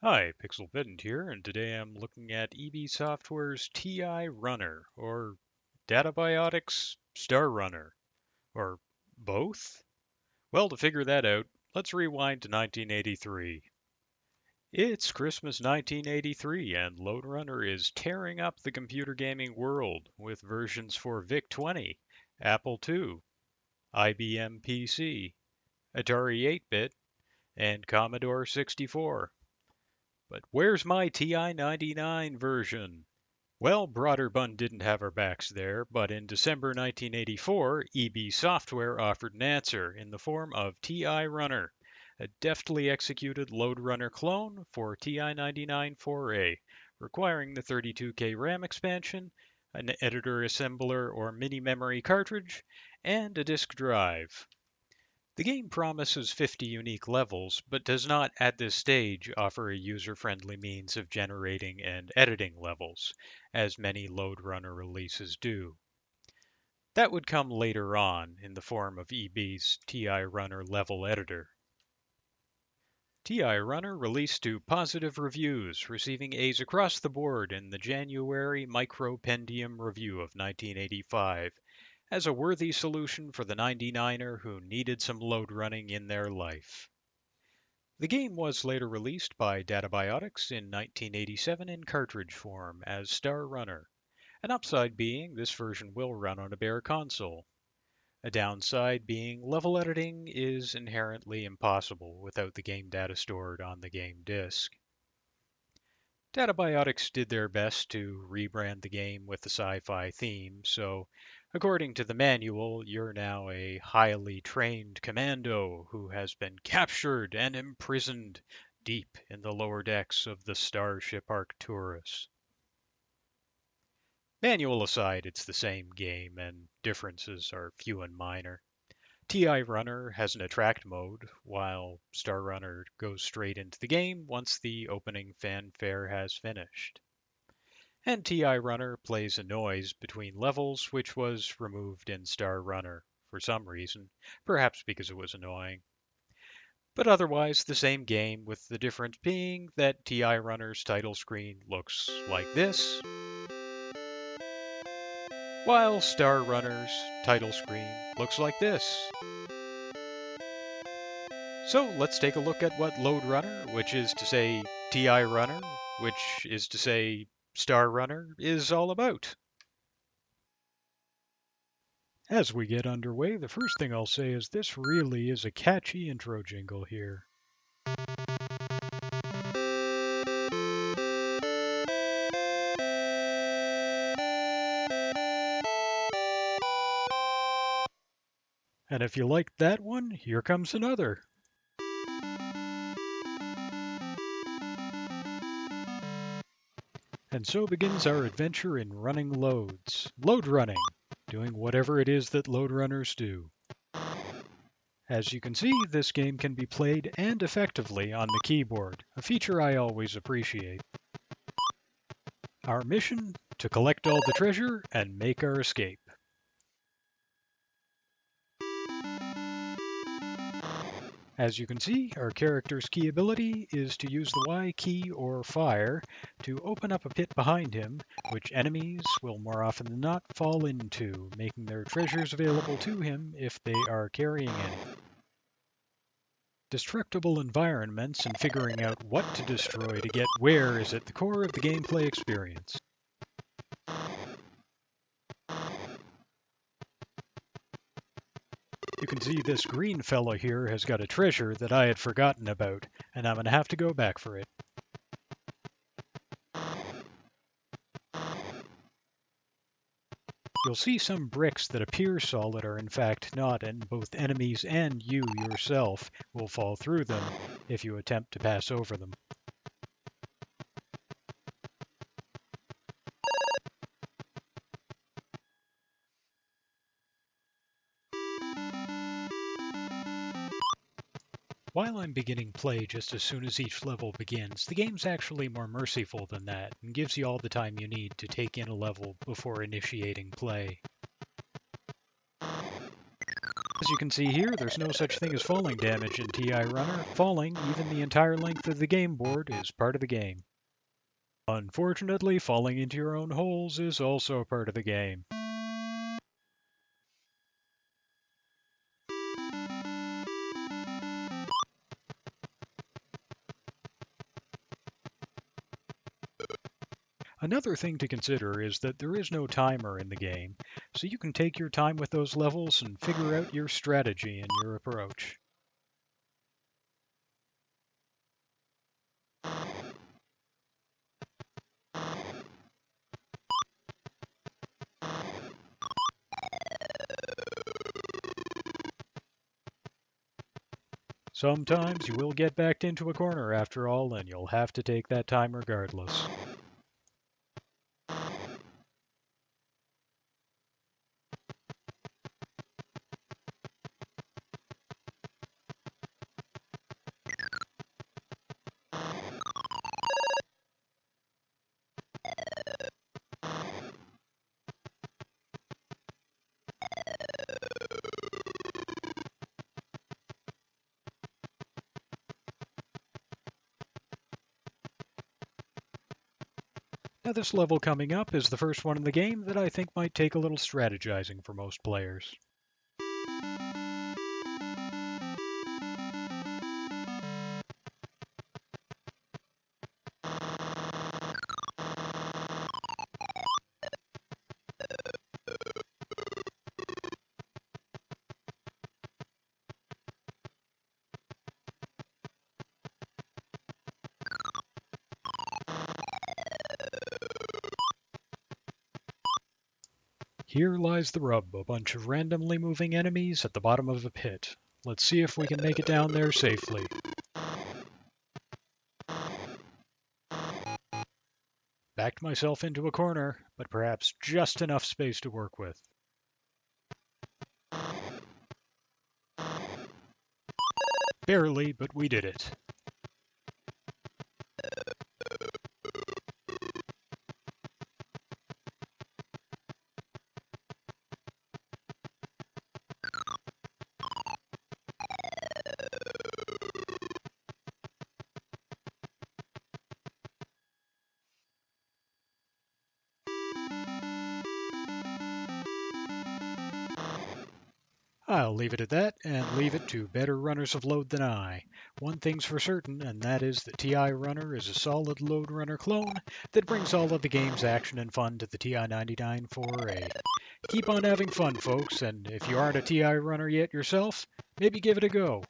Hi, Pixel Pedant here, and today I'm looking at EB Software's TI Runner, or DataBiotics Star Runner, or both? Well, to figure that out, let's rewind to 1983. It's Christmas 1983, and Lode Runner is tearing up the computer gaming world with versions for VIC-20, Apple II, IBM PC, Atari 8-bit, and Commodore 64. But where's my TI-99 version? Well, Broderbund didn't have our backs there, but in December 1984, EB Software offered an answer in the form of TI Runner, a deftly executed Loadrunner clone for TI-99 4A, requiring the 32K RAM expansion, an editor assembler or mini memory cartridge, and a disk drive. The game promises 50 unique levels, but does not at this stage offer a user-friendly means of generating and editing levels, as many Loadrunner releases do. That would come later on in the form of EB's TI Runner level editor. TI Runner released to positive reviews, receiving A's across the board in the January Micropendium Review of 1985, as a worthy solution for the 99er who needed some load running in their life. The game was later released by DataBioTics in 1987 in cartridge form as Star Runner, an upside being this version will run on a bare console. A downside being level editing is inherently impossible without the game data stored on the game disk. DataBiotics did their best to rebrand the game with the sci-fi theme, so according to the manual, you're now a highly trained commando who has been captured and imprisoned deep in the lower decks of the Starship Arcturus. Manual aside, it's the same game, and differences are few and minor. TI Runner has an attract mode, while Star Runner goes straight into the game once the opening fanfare has finished. And TI Runner plays a noise between levels, which was removed in Star Runner for some reason, perhaps because it was annoying. But otherwise, the same game, with the difference being that TI Runner's title screen looks like this, while Star Runner's title screen looks like this. So let's take a look at what Lode Runner, which is to say TI Runner, which is to say Star Runner, is all about. As we get underway, the first thing I'll say is this really is a catchy intro jingle here. And if you liked that one, here comes another. And so begins our adventure in running loads. Load running, doing whatever it is that load runners do. As you can see, this game can be played and effectively on the keyboard, a feature I always appreciate. Our mission? To collect all the treasure and make our escape. As you can see, our character's key ability is to use the Y key or fire to open up a pit behind him, which enemies will more often than not fall into, making their treasures available to him if they are carrying any. Destructible environments and figuring out what to destroy to get where is at the core of the gameplay experience. You can see this green fellow here has got a treasure that I had forgotten about, and I'm going to have to go back for it. You'll see some bricks that appear solid are in fact not, and both enemies and you yourself will fall through them if you attempt to pass over them. While I'm beginning play just as soon as each level begins, the game's actually more merciful than that and gives you all the time you need to take in a level before initiating play. As you can see here, there's no such thing as falling damage in TI Runner. Falling, even the entire length of the game board, is part of the game. Unfortunately, falling into your own holes is also part of the game. Another thing to consider is that there is no timer in the game, so you can take your time with those levels and figure out your strategy and your approach. Sometimes you will get backed into a corner after all, and you'll have to take that time regardless. Now this level coming up is the first one in the game that I think might take a little strategizing for most players. Here lies the rub, a bunch of randomly moving enemies at the bottom of a pit. Let's see if we can make it down there safely. Backed myself into a corner, but perhaps just enough space to work with. Barely, but we did it. I'll leave it at that, and leave it to better runners of Lode than I. One thing's for certain, and that is that TI Runner is a solid Loadrunner clone that brings all of the game's action and fun to the TI-99 4A. Keep on having fun, folks, and if you aren't a TI Runner yet yourself, maybe give it a go.